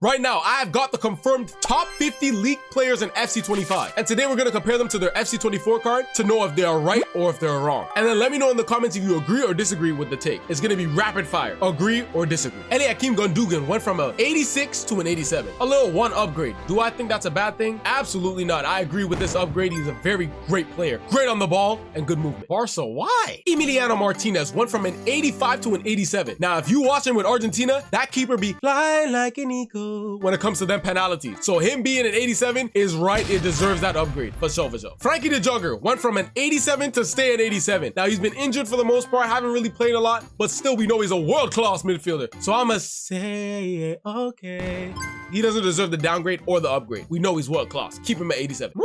Right now, I've got the confirmed top 50 league players in FC25. And today we're going to compare them to their FC24 card to know if they are right or if they're wrong. And then let me know in the comments if you agree or disagree with the take. It's going to be rapid fire. Agree or disagree. Eliakim Gundogan went from an 86 to an 87. A little one upgrade. Do I think that's a bad thing? Absolutely not. I agree with this upgrade. He's a very great player. Great on the ball and good movement. Barca, why? Emiliano Martinez went from an 85 to an 87. Now, if you watch him with Argentina, that keeper be flying like an eagle when it comes to them penalties. So him being an 87 is right. It deserves that upgrade. For sure, for sure. Frankie the Jugger went from an 87 to stay at 87. Now, he's been injured for the most part. Haven't really played a lot, but still we know he's a world-class midfielder. So I'ma say, okay. He doesn't deserve the downgrade or the upgrade. We know he's world-class. Keep him at 87.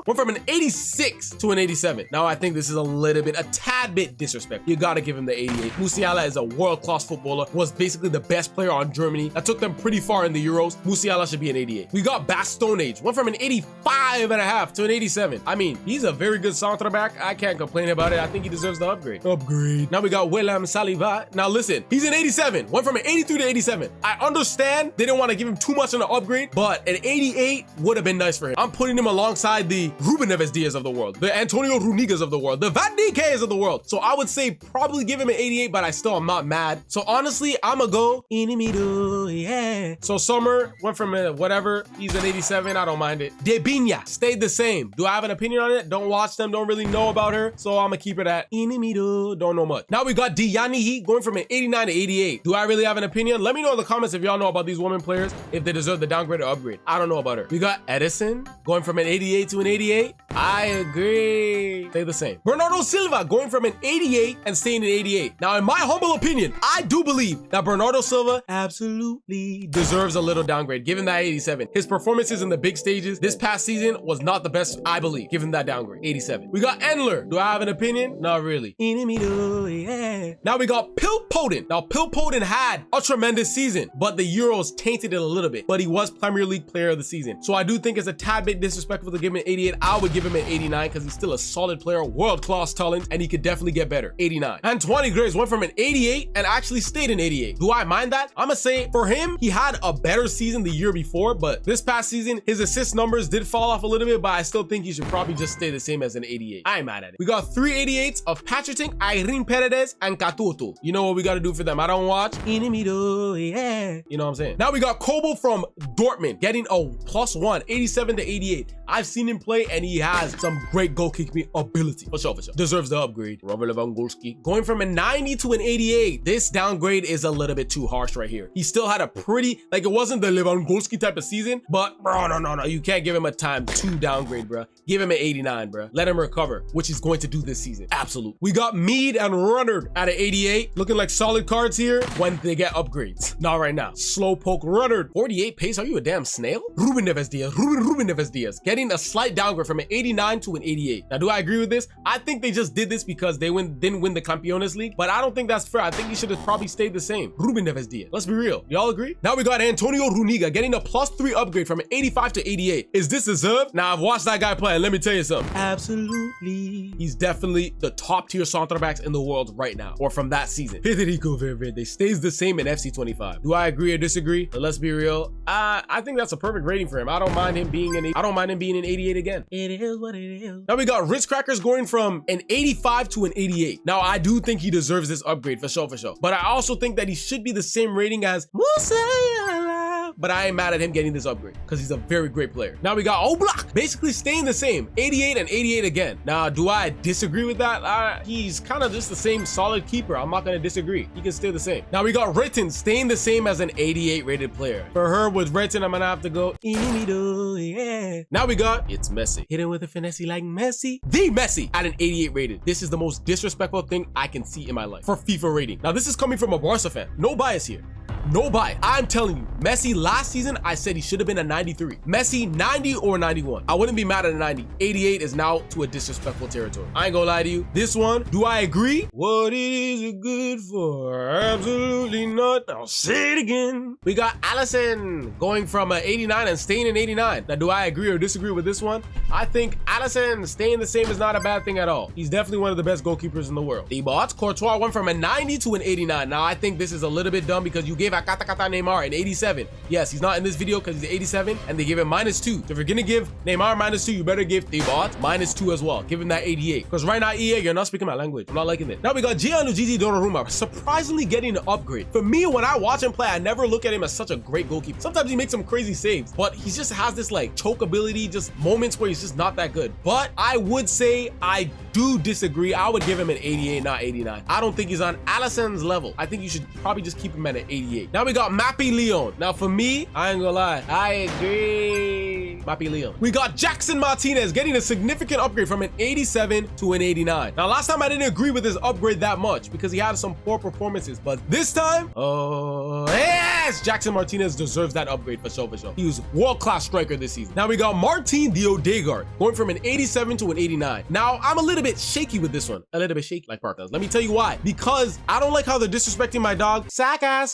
Went from an 86 to an 87. Now, I think this is a tad bit disrespectful. You gotta give him the 88. Musiala is a world-class footballer, was basically the best player on Germany. That took them pretty far in the Euros. Musiala should be an 88. We got Stone Age. Went from an 85.5 to an 87. I mean, he's a very good center back. I can't complain about it. I think he deserves the upgrade. Upgrade. Now we got William Saliba. Now listen, he's an 87. Went from an 83 to 87. I understand they didn't want to give him too much on the upgrade, but an 88 would have been nice for him. I'm putting him alongside the Ruben Neves Diaz of the world, the Antonio Runigas of the world, the Van Dijk's of the world. So I would say probably give him an 88, but I still am not mad. So honestly, I'ma go in the middle, yeah. So Summer went from a whatever, he's an 87, I don't mind it. Debinha stayed the same. Do I have an opinion on it? Don't watch them, don't really know about her. So I'ma keep it at in the middle, don't know much. Now we got Diani going from an 89 to 88. Do I really have an opinion? Let me know in the comments if y'all know about these women players, if they deserve the downgrade or upgrade. I don't know about her. We got Edison going from an 88 to an 88. I agree. Stay the same. Bernardo Silva going from an 88 and staying at 88. Now, in my humble opinion, I do believe that Bernardo Silva absolutely deserves a little downgrade. Give him that 87. His performances in the big stages this past season was not the best, I believe. Give him that downgrade. 87. We got Endler. Do I have an opinion? Not really. In the middle, yeah. Now we got Pilpoden. Now, Pilpoden had a tremendous season, but the Euros tainted it a little bit. But he was Premier League Player of the Season. So I do think it's a tad bit disrespectful to give him an 88. I would give him an 89 because he's still a solid player, world-class talent, and he could definitely get better. 89. And 20 Graves went from an 88 and actually stayed in 88. Do I mind that? I'm gonna say for him, he had a better season the year before, but this past season, his assist numbers did fall off a little bit, but I still think he should probably just stay the same as an 88. I ain't mad at it. We got 3 88s of Patrick, Irene Paredes, and Katutu. You know what we got to do for them. I don't watch. In the middle, yeah. You know what I'm saying? Now we got Kobo from Dortmund getting a +1, 87 to 88. I've seen him play and he has some great goal kicking ability. For sure, for sure. Deserves the upgrade. Robert Lewandowski going from a 90 to an 88. This downgrade is a little bit too harsh right here. He still had a pretty, like it wasn't the Lewandowski type of season, but bro, no. You can't give him a time 2 downgrade, bro. Give him an 89, bro. Let him recover, which he's going to do this season. Absolutely. We got Mead and Runnard at an 88. Looking like solid cards here when they get upgrades. Not right now. Slowpoke Runnard. 48 pace. Are you a damn snail? Ruben Neves Diaz. Ruben Neves Diaz. Getting a slight downgrade from an 89 to an 88. Now, do I agree with this? I think they just did this because they didn't win the Campeones League, but I don't think that's fair. I think he should have probably stayed the same. Ruben Neves Diaz. Let's be real. Y'all agree? Now we got Antonio Runiga getting a +3 upgrade from an 85 to 88. Is this deserved? Now, I've watched that guy play and let me tell you something. Absolutely. He's definitely the top tier center backs in the world right now, or from that season. Federico Valverde stays the same in FC25. Do I agree or disagree? But let's be real. I think that's a perfect rating for him. I don't mind him being an 88 again. It is what it is. Now we got Ritz Crackers going from an 85 to an 88. Now I do think he deserves this upgrade for sure, But I also think that he should be the same rating as Musiala. But I ain't mad at him getting this upgrade because he's a very great player. Now we got Oblak basically staying the same, 88 and 88 again. Now, do I disagree with that? He's kind of just the same solid keeper. I'm not going to disagree. He can stay the same. Now we got Ritten staying the same as an 88 rated player. For her with Ritten, I'm going to have to go in the middle, yeah. Now we got, it's Messi. Hit him with a finesse like Messi. The Messi at an 88 rated. This is the most disrespectful thing I can see in my life for FIFA rating. Now this is coming from a Barca fan. No bias here. No bias. I'm telling you, Messi last season, I said he should have been a 93. Messi, 90 or 91. I wouldn't be mad at a 90. 88 is now to a disrespectful territory. I ain't gonna lie to you. This one, do I agree? What is it good for? Absolutely not. I'll say it again. We got Alisson going from an 89 and staying in 89. Now, do I agree or disagree with this one? I think Alisson staying the same is not a bad thing at all. He's definitely one of the best goalkeepers in the world. Thibaut Courtois went from a 90 to an 89. Now, I think this is a little bit dumb because you you gave Akata Neymar an 87. Yes, he's not in this video because he's 87, and they give him -2. So if you're gonna give Neymar -2, you better give Thibaut -2 as well. Give him that 88. Because right now, EA, you're not speaking my language. I'm not liking it. Now we got Gianlu Gigi Donnarumma, surprisingly getting an upgrade. For me, when I watch him play, I never look at him as such a great goalkeeper. Sometimes he makes some crazy saves, but he just has this like choke ability, just moments where he's just not that good. But I would say I do disagree. I would give him an 88, not 89. I don't think he's on Alisson's level. I think you should probably just keep him at an 88. Now we got Mappy Leon. Now for me, I ain't gonna lie, I agree. Mappy Leon. We got Jackson Martinez getting a significant upgrade from an 87 to an 89. Now last time I didn't agree with his upgrade that much because he had some poor performances, but this time, oh yes, Jackson Martinez deserves that upgrade for sure, for sure. He was world-class striker this season. Now we got Martin the Odegaard going from an 87 to an 89. Now I'm a little bit shaky with this one. A little bit shaky like Park does. Let me tell you why. Because I don't like how they're disrespecting my dog, Saka.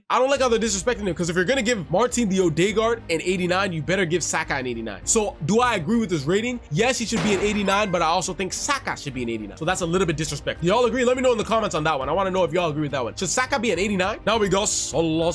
I don't like how they're disrespecting him because if you're gonna give Martin the Odegaard an 89, you better give Saka an 89. So do I agree with this rating? Yes, he should be an 89, but I also think Saka should be an 89. So that's a little bit disrespectful. Y'all agree? Let me know in the comments on that one. I want to know if y'all agree with that one. Should Saka be an 89? Now we go Salah.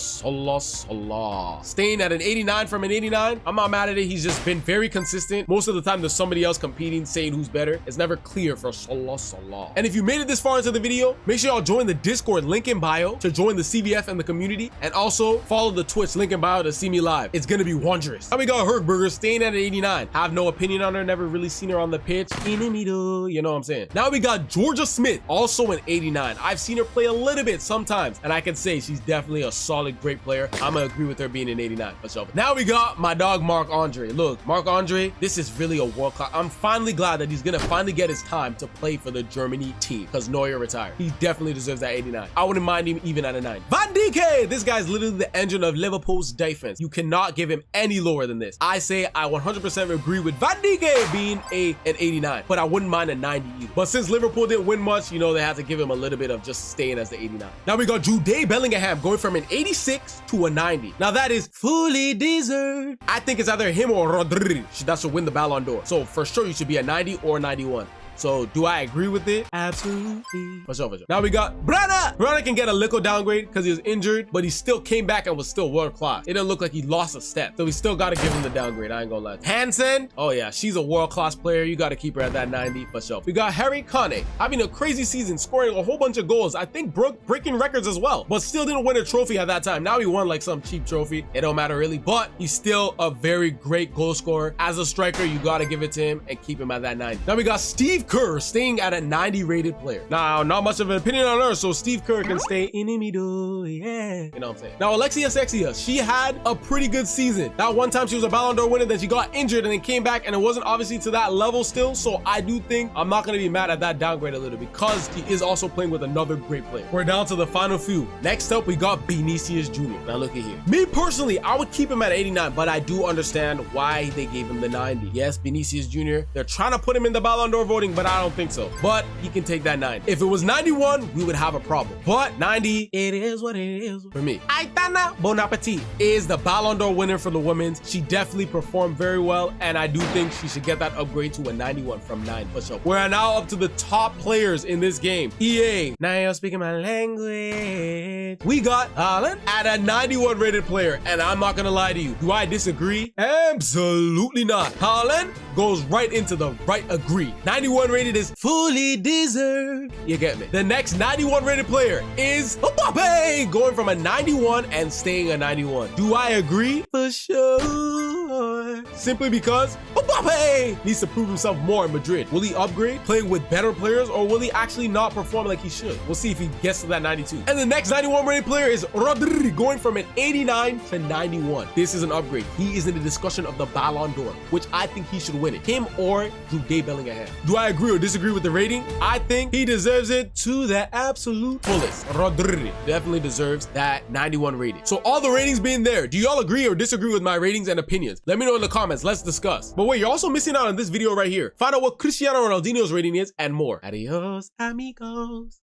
Staying at an 89 from an 89. I'm not mad at it. He's just been very consistent. Most of the time, there's somebody else competing, saying who's better. It's never clear for Salah. And if you made it this far into the video, make sure y'all join the Discord link in bio to join the CVF and the community, and also follow the Twitch link in bio to see me live. It's gonna be wondrous. Now we got Hergberger staying at an 89. Have no opinion on her. Never really seen her on the pitch. In the middle, you know what I'm saying. Now we got Georgia Smith, also an 89. I've seen her play a little bit sometimes, and I can say she's definitely a solid, great player. I'm gonna agree with her being an 89 for sure. Now we got my dog Marc-Andre. Look, Marc-Andre, this is really a world class. I'm finally glad that he's gonna finally get his time to play for the Germany team because Neuer retired. He definitely deserves that 89. I wouldn't mind him even at a 9. Van Dijk, this guy's literally the engine of Liverpool's defense. You cannot give him any lower than this. I say I 100% agree with Van Dijk being an 89, but I wouldn't mind a 90 either. But since Liverpool didn't win much, you know, they had to give him a little bit of just staying as the 89. Now we got Jude Bellingham going from an 86 to a 90. Now that is fully deserved. I think it's either him or Rodri that should win the Ballon d'Or. So for sure, you should be a 90 or 91. So do I agree with it? Absolutely. For sure, for sure. Now we got Brana. Brana can get a little downgrade because he was injured, but he still came back and was still world class. It didn't look like he lost a step. So we still got to give him the downgrade. I ain't gonna lie. Hansen. Oh yeah, she's a world class player. You got to keep her at that 90 for sure. We got Harry Kane having a crazy season, scoring a whole bunch of goals. I think breaking records as well, but still didn't win a trophy at that time. Now he won like some cheap trophy. It don't matter really, but he's still a very great goal scorer. As a striker, you got to give it to him and keep him at that 90. Now we got Steve Kerr staying at a 90 rated player. Now, not much of an opinion on her, so Steve Kerr can stay in the middle, yeah. You know what I'm saying? Now, Alexia Sexia, she had a pretty good season. That one time she was a Ballon d'Or winner, then she got injured and then came back, and it wasn't obviously to that level still, so I do think I'm not going to be mad at that downgrade a little because he is also playing with another great player. We're down to the final few. Next up, we got Vinicius Jr. Now, look at here. Me personally, I would keep him at 89, but I do understand why they gave him the 90. Yes, Vinicius Jr., they're trying to put him in the Ballon d'Or voting, but I don't think so. But he can take that 90. If it was 91, we would have a problem. But 90, it is what it is for me. Aitana Bonaparte is the Ballon d'Or winner for the women's. She definitely performed very well, and I do think she should get that upgrade to a 91 from 9 for sure. We're now up to the top players in this game. EA, now you're speaking my language. We got Haaland at a 91 rated player, and I'm not gonna lie to you. Do I disagree? Absolutely not. Haaland goes right into the right agree. 91 rated is fully deserved. You get me? The next 91 rated player is Mbappe, going from a 91 and staying a 91. Do I agree? For sure. Simply because Mbappe needs to prove himself more in Madrid. Will he upgrade, playing with better players, or will he actually not perform like he should? We'll see if he gets to that 92. And the next 91 rated player is Rodri, going from an 89 to 91. This is an upgrade. He is in the discussion of the Ballon d'Or, which I think he should win it. Him or Jude Bellingham. Do I agree or disagree with the rating? I think he deserves it to the absolute fullest. Rodri definitely deserves that 91 rating. So all the ratings being there, do y'all agree or disagree with my ratings and opinions? Let me know in the comments. Let's discuss. But wait, you're also missing out on this video right here. Find out what Cristiano Ronaldinho's rating is and more. Adios, amigos.